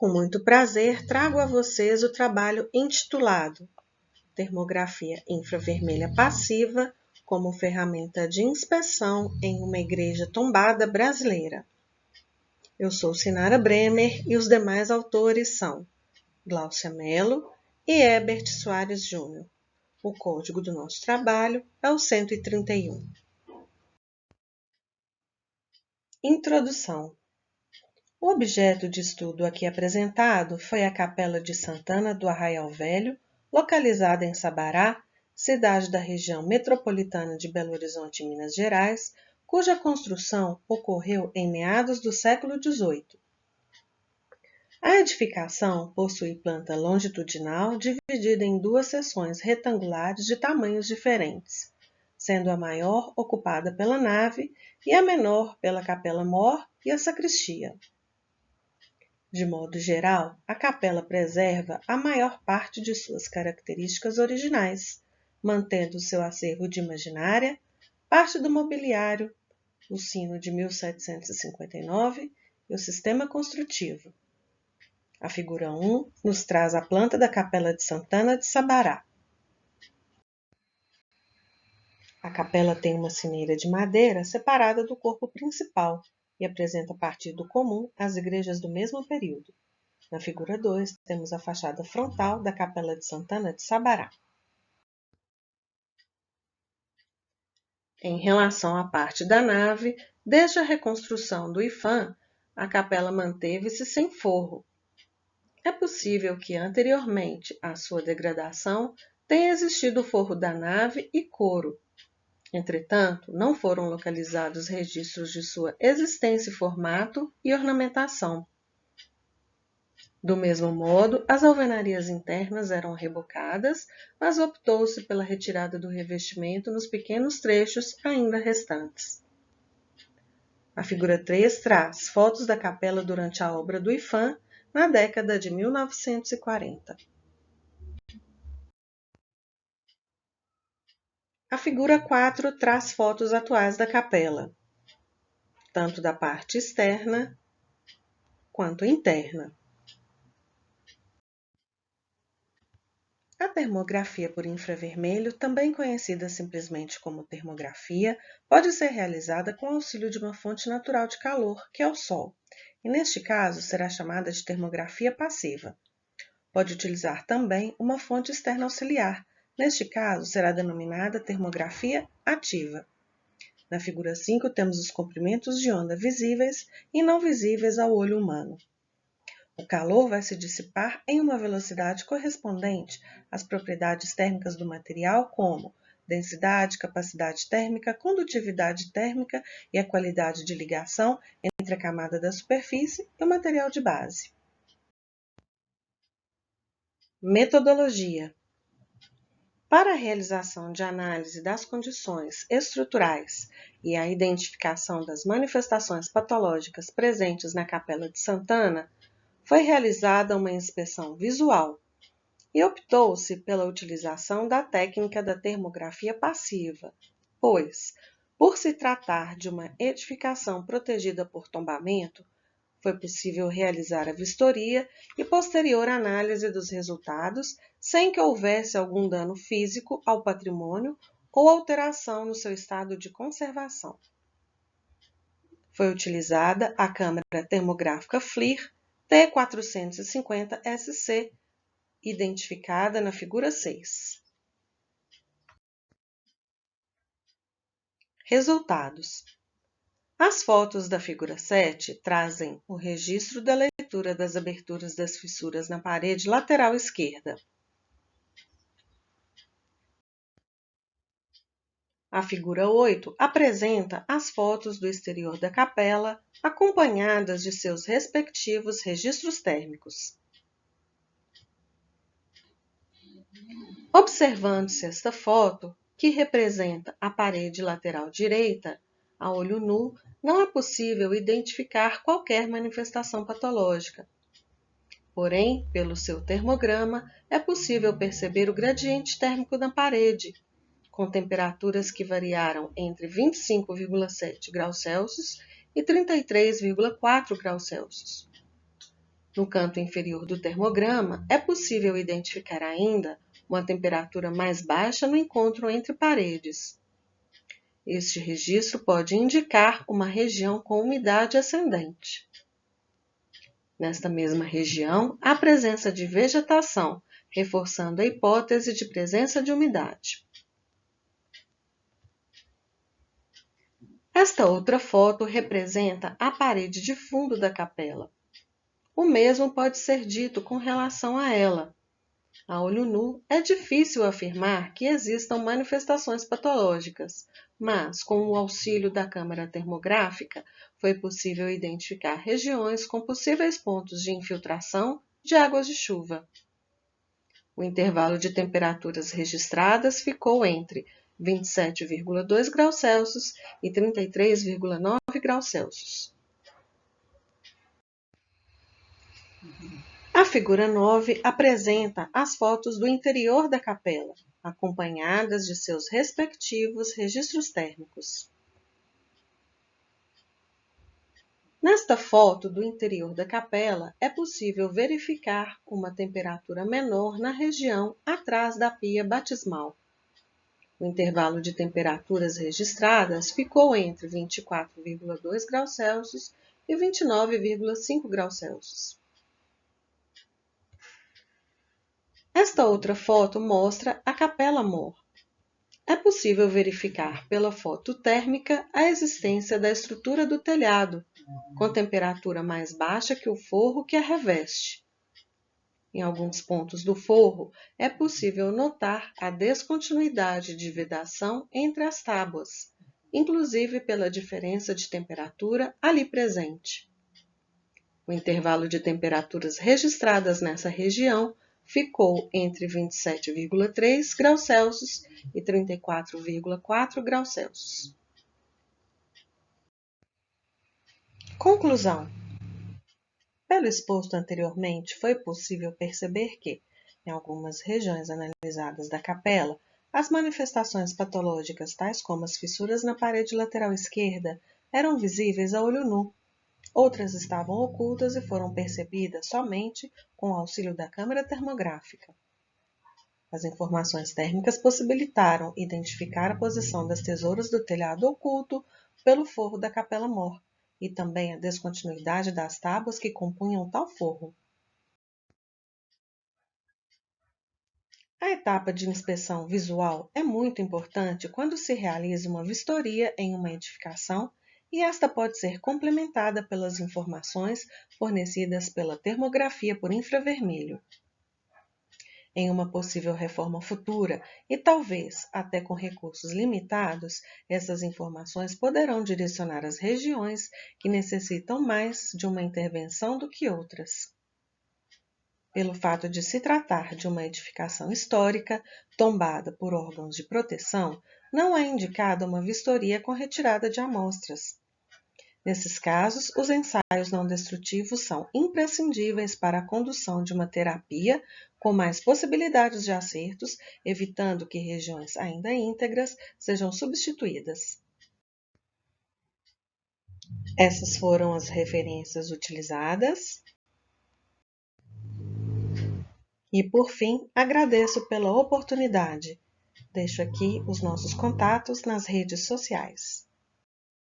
Com muito prazer, trago a vocês o trabalho intitulado Termografia Infravermelha Passiva como ferramenta de inspeção em uma igreja tombada brasileira. Eu sou Sinara Bremer e os demais autores são Gláucia Mello e Herbert Soares Júnior. O código do nosso trabalho é o 131. Introdução. O objeto de estudo aqui apresentado foi a Capela de Santana do Arraial Velho, localizada em Sabará, cidade da região metropolitana de Belo Horizonte, Minas Gerais, cuja construção ocorreu em meados do século XVIII. A edificação possui planta longitudinal dividida em duas seções retangulares de tamanhos diferentes, sendo a maior ocupada pela nave e a menor pela capela-mor e a sacristia. De modo geral, a capela preserva a maior parte de suas características originais, mantendo seu acervo de imaginária, parte do mobiliário, o sino de 1759 e o sistema construtivo. A figura 1 nos traz a planta da Capela de Santana de Sabará. A capela tem uma sineira de madeira separada do corpo principal e apresenta partido comum às igrejas do mesmo período. Na figura 2, temos a fachada frontal da Capela de Santana de Sabará. Em relação à parte da nave, desde a reconstrução do IFAM, a capela manteve-se sem forro. É possível que, anteriormente à sua degradação, tenha existido o forro da nave e coro. Entretanto, não foram localizados registros de sua existência, formato e ornamentação. Do mesmo modo, as alvenarias internas eram rebocadas, mas optou-se pela retirada do revestimento nos pequenos trechos ainda restantes. A figura 3 traz fotos da capela durante a obra do IFAM, na década de 1940. A figura 4 traz fotos atuais da capela, tanto da parte externa quanto interna. A termografia por infravermelho, também conhecida simplesmente como termografia, pode ser realizada com auxílio de uma fonte natural de calor, que é o Sol, e neste caso será chamada de termografia passiva. Pode utilizar também uma fonte externa auxiliar, neste caso será denominada termografia ativa. Na figura 5 temos os comprimentos de onda visíveis e não visíveis ao olho humano. O calor vai se dissipar em uma velocidade correspondente às propriedades térmicas do material, como densidade, capacidade térmica, condutividade térmica e a qualidade de ligação entre a camada da superfície e o material de base. Metodologia. Para a realização de análise das condições estruturais e a identificação das manifestações patológicas presentes na Capela de Santana, foi realizada uma inspeção visual e optou-se pela utilização da técnica da termografia passiva, pois, por se tratar de uma edificação protegida por tombamento, foi possível realizar a vistoria e posterior análise dos resultados sem que houvesse algum dano físico ao patrimônio ou alteração no seu estado de conservação. Foi utilizada a câmera termográfica FLIR T450SC, identificada na figura 6. Resultados. As fotos da figura 7 trazem o registro da leitura das aberturas das fissuras na parede lateral esquerda. A figura 8 apresenta as fotos do exterior da capela, acompanhadas de seus respectivos registros térmicos. Observando-se esta foto, que representa a parede lateral direita, a olho nu, não é possível identificar qualquer manifestação patológica. Porém, pelo seu termograma, é possível perceber o gradiente térmico na parede, com temperaturas que variaram entre 25,7 graus Celsius e 33,4 graus Celsius. No canto inferior do termograma, é possível identificar ainda uma temperatura mais baixa no encontro entre paredes. Este registro pode indicar uma região com umidade ascendente. Nesta mesma região, há presença de vegetação, reforçando a hipótese de presença de umidade. Esta outra foto representa a parede de fundo da capela. O mesmo pode ser dito com relação a ela. A olho nu, é difícil afirmar que existam manifestações patológicas, mas com o auxílio da câmara termográfica, foi possível identificar regiões com possíveis pontos de infiltração de águas de chuva. O intervalo de temperaturas registradas ficou entre 27,2 graus Celsius e 33,9 graus Celsius. A figura 9 apresenta as fotos do interior da capela, acompanhadas de seus respectivos registros térmicos. Nesta foto do interior da capela, é possível verificar uma temperatura menor na região atrás da pia batismal. O intervalo de temperaturas registradas ficou entre 24,2 graus Celsius e 29,5 graus Celsius. Esta outra foto mostra a Capela Mor. É possível verificar pela foto térmica a existência da estrutura do telhado, com temperatura mais baixa que o forro que a reveste. Em alguns pontos do forro, é possível notar a descontinuidade de vedação entre as tábuas, inclusive pela diferença de temperatura ali presente. O intervalo de temperaturas registradas nessa região ficou entre 27,3 graus Celsius e 34,4 graus Celsius. Conclusão. Pelo exposto anteriormente, foi possível perceber que, em algumas regiões analisadas da capela, as manifestações patológicas, tais como as fissuras na parede lateral esquerda, eram visíveis a olho nu. Outras estavam ocultas e foram percebidas somente com o auxílio da câmara termográfica. As informações térmicas possibilitaram identificar a posição das tesouras do telhado oculto pelo forro da Capela Mor e também a descontinuidade das tábuas que compunham tal forro. A etapa de inspeção visual é muito importante quando se realiza uma vistoria em uma edificação e esta pode ser complementada pelas informações fornecidas pela termografia por infravermelho. Em uma possível reforma futura, e talvez até com recursos limitados, essas informações poderão direcionar as regiões que necessitam mais de uma intervenção do que outras. Pelo fato de se tratar de uma edificação histórica, tombada por órgãos de proteção, não é indicada uma vistoria com retirada de amostras. Nesses casos, os ensaios não destrutivos são imprescindíveis para a condução de uma terapia com mais possibilidades de acertos, evitando que regiões ainda íntegras sejam substituídas. Essas foram as referências utilizadas. E, por fim, agradeço pela oportunidade. Deixo aqui os nossos contatos nas redes sociais.